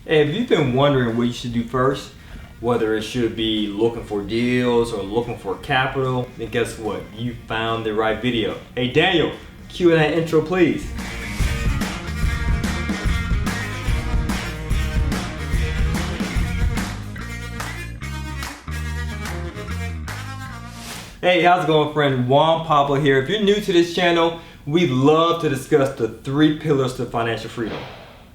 Hey, if you've been wondering what you should do first, whether it should be looking for deals or looking for capital, then guess what? You found the right video. Hey Daniel, cue that intro please. Hey, how's it going, friend? Juan Pablo here. If you're new to this channel, we love to discuss the 3 pillars to financial freedom: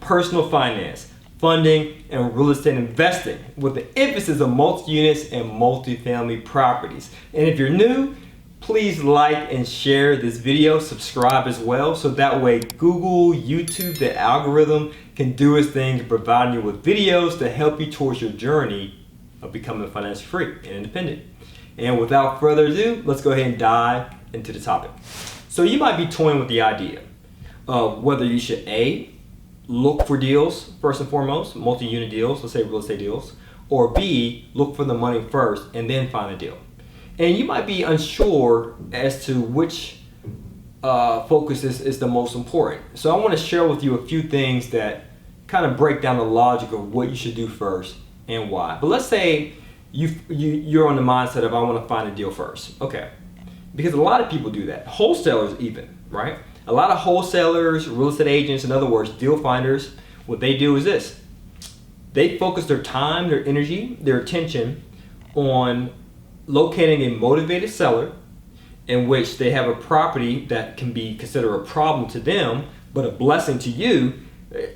personal finance, funding, and real estate investing, with the emphasis on multi-units and multifamily properties. And if you're new, please like and share this video, subscribe as well, so that way Google, YouTube, the algorithm can do its thing to provide you with videos to help you towards your journey of becoming financially free and independent. And without further ado, let's go ahead and dive into the topic. So you might be toying with the idea of whether you should A, look for deals first and foremost, multi-unit deals, let's say real estate deals, or B, look for the money first and then find a deal. And you might be unsure as to which focus is the most important. So I want to share with you a few things that kind of break down the logic of what you should do first and why. But let's say you're on the mindset of I want to find a deal first. Okay, because a lot of people do that. Wholesalers even, right? A lot of wholesalers, real estate agents, in other words, deal finders, what they do is this. They focus their time, their energy, their attention on locating a motivated seller in which they have a property that can be considered a problem to them, but a blessing to you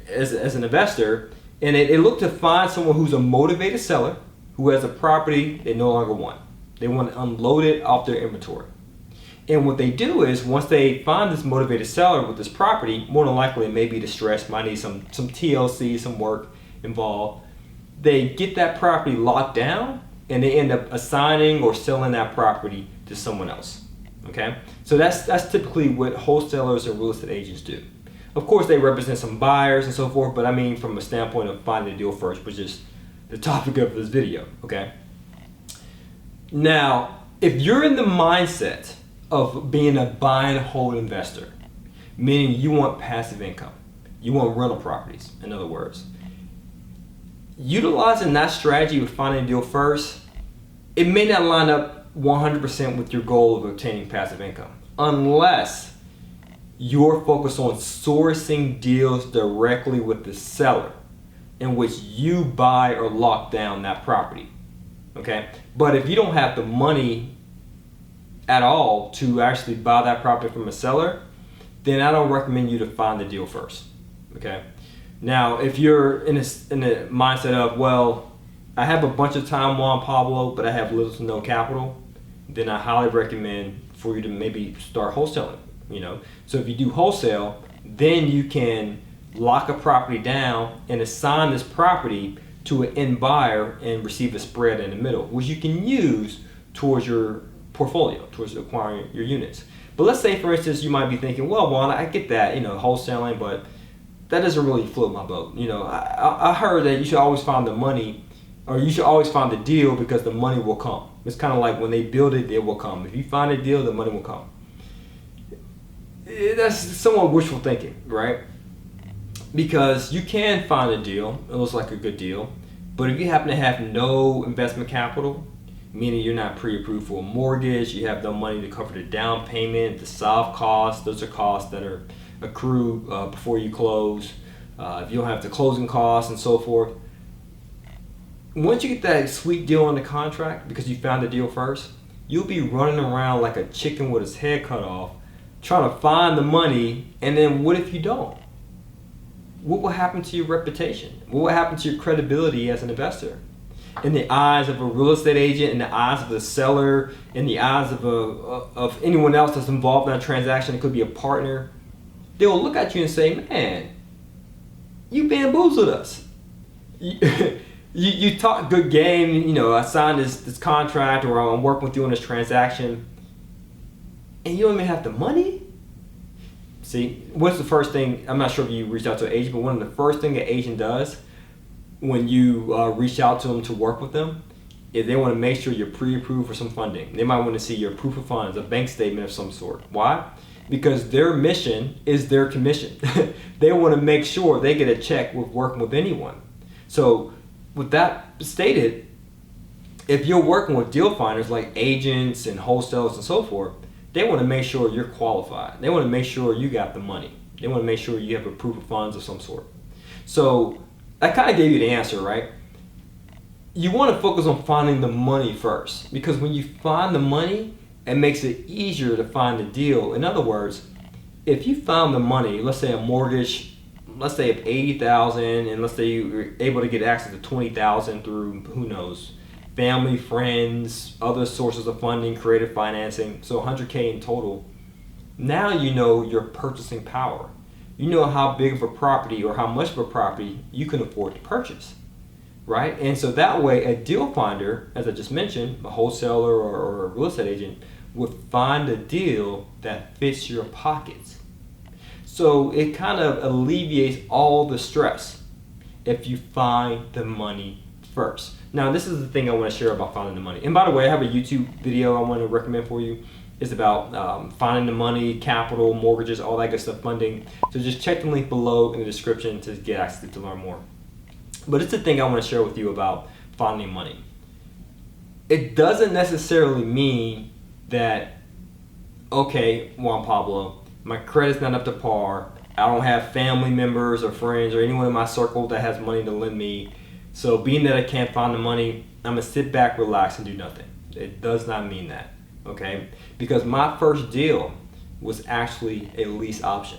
as an investor. And they look to find someone who's a motivated seller who has a property they no longer want. They want to unload it off their inventory. And what they do is, once they find this motivated seller with this property, more than likely it may be distressed, might need some TLC, some work involved. They get that property locked down and they end up assigning or selling that property to someone else. Okay? So that's typically what wholesalers and real estate agents do. Of course, they represent some buyers and so forth, but I mean from a standpoint of finding a deal first, which is the topic of this video, okay? Now, if you're in the mindset of being a buy and hold investor, meaning you want passive income, you want rental properties, in other words, utilizing that strategy of finding a deal first, it may not line up 100% with your goal of obtaining passive income, unless you're focused on sourcing deals directly with the seller, in which you buy or lock down that property, okay? But if you don't have the money at all to actually buy that property from a seller, then I don't recommend you to find the deal first, okay? Now, if you're in the mindset of, well, I have a bunch of time, Juan Pablo, but I have little to no capital, then I highly recommend for you to maybe start wholesaling, you know? So if you do wholesale, then you can lock a property down and assign this property to an end buyer and receive a spread in the middle, which you can use towards your portfolio, towards acquiring your units. But let's say, for instance, you might be thinking, well, Juan, I get that, wholesaling, but that doesn't really float my boat. I heard that you should always find the money, or you should always find the deal because the money will come. It's kind of like when they build it, it will come. If you find a deal, the money will come. That's somewhat wishful thinking, right? Because you can find a deal, it looks like a good deal, but if you happen to have no investment capital, meaning you're not pre-approved for a mortgage, you have no money to cover the down payment, the soft costs, those are costs that are accrued before you close, if you don't have the closing costs and so forth. Once you get that sweet deal on the contract, because you found the deal first, you'll be running around like a chicken with its head cut off, trying to find the money, and then what if you don't? What will happen to your reputation? What will happen to your credibility as an investor? In the eyes of a real estate agent, in the eyes of the seller, in the eyes of anyone else that's involved in a transaction, it could be a partner, they will look at you and say, man, you bamboozled us. You talk good game, I signed this contract, or I'm working with you on this transaction, and you don't even have the money? See, what's the first thing? I'm not sure if you reached out to an agent, but one of the first things an agent does when you reach out to them to work with them is they want to make sure you're pre-approved for some funding. They might want to see your proof of funds, a bank statement of some sort. Why? Because their mission is their commission. They want to make sure they get a check with working with anyone. So with that stated, if you're working with deal finders like agents and wholesalers and so forth, they want to make sure you're qualified. They want to make sure you got the money. They want to make sure you have a proof of funds of some sort. So I kind of gave you the answer, right? You want to focus on finding the money first, because when you find the money, it makes it easier to find the deal. In other words, if you found the money, let's say a mortgage, let's say of $80,000, and let's say you were able to get access to $20,000 through, who knows, family, friends, other sources of funding, creative financing, so $100K in total. Now you know your purchasing power. You know how big of a property or how much of a property you can afford to purchase, right? And so that way a deal finder, as I just mentioned, a wholesaler or a real estate agent, would find a deal that fits your pockets. So it kind of alleviates all the stress if you find the money first. Now, this is the thing I want to share about finding the money. And by the way, I have a YouTube video I want to recommend for you. It's about finding the money, capital, mortgages, all that good stuff, funding. So just check the link below in the description to get access to learn more. But it's the thing I want to share with you about finding money. It doesn't necessarily mean that, okay, Juan Pablo, my credit's not up to par. I don't have family members or friends or anyone in my circle that has money to lend me. So being that I can't find the money, I'm gonna sit back, relax, and do nothing. It does not mean that, okay? Because my first deal was actually a lease option.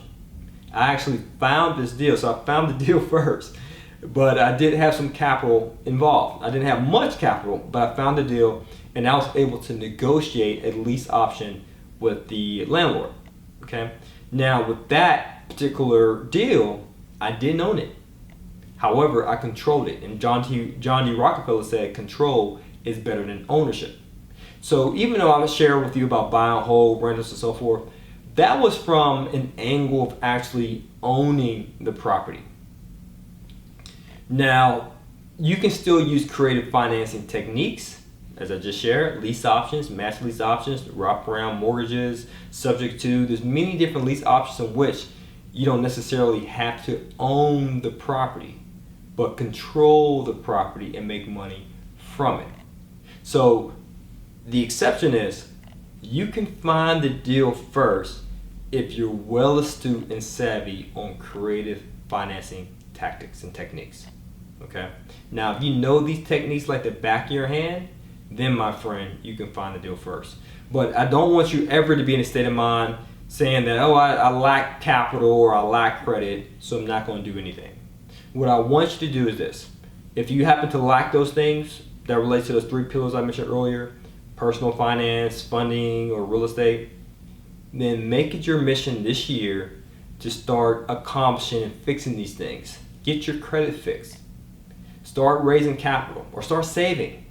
I actually found this deal, so I found the deal first, but I did have some capital involved. I didn't have much capital, but I found the deal, and I was able to negotiate a lease option with the landlord, okay? Now, with that particular deal, I didn't own it. However, I controlled it, and John D. Rockefeller said control is better than ownership. So even though I was sharing with you about buy and hold, rentals, and so forth, that was from an angle of actually owning the property. Now, you can still use creative financing techniques, as I just shared, lease options, master lease options, wraparound mortgages, subject to. There's many different lease options in which you don't necessarily have to own the property, but control the property and make money from it. So the exception is you can find the deal first if you're well astute and savvy on creative financing tactics and techniques. Okay. Now, if you know these techniques like the back of your hand, then my friend, you can find the deal first. But I don't want you ever to be in a state of mind saying that, oh, I lack capital or I lack credit, so I'm not going to do anything. What I want you to do is this. If you happen to lack those things that relate to those three pillars I mentioned earlier, personal finance, funding, or real estate, then make it your mission this year to start accomplishing and fixing these things. Get your credit fixed. Start raising capital or start saving.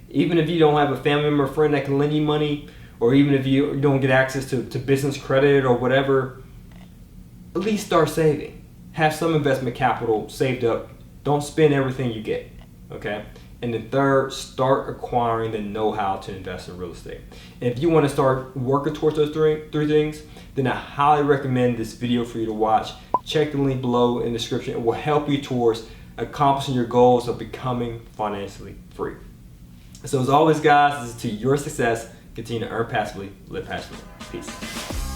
Even if you don't have a family member or friend that can lend you money, or even if you don't get access to business credit or whatever, at least start saving. Have some investment capital saved up. Don't spend everything you get, okay? And then third, start acquiring the know-how to invest in real estate. And if you want to start working towards those three things, then I highly recommend this video for you to watch. Check the link below in the description. It will help you towards accomplishing your goals of becoming financially free. So as always, guys, this is to your success. Continue to earn passively, live passively. Peace.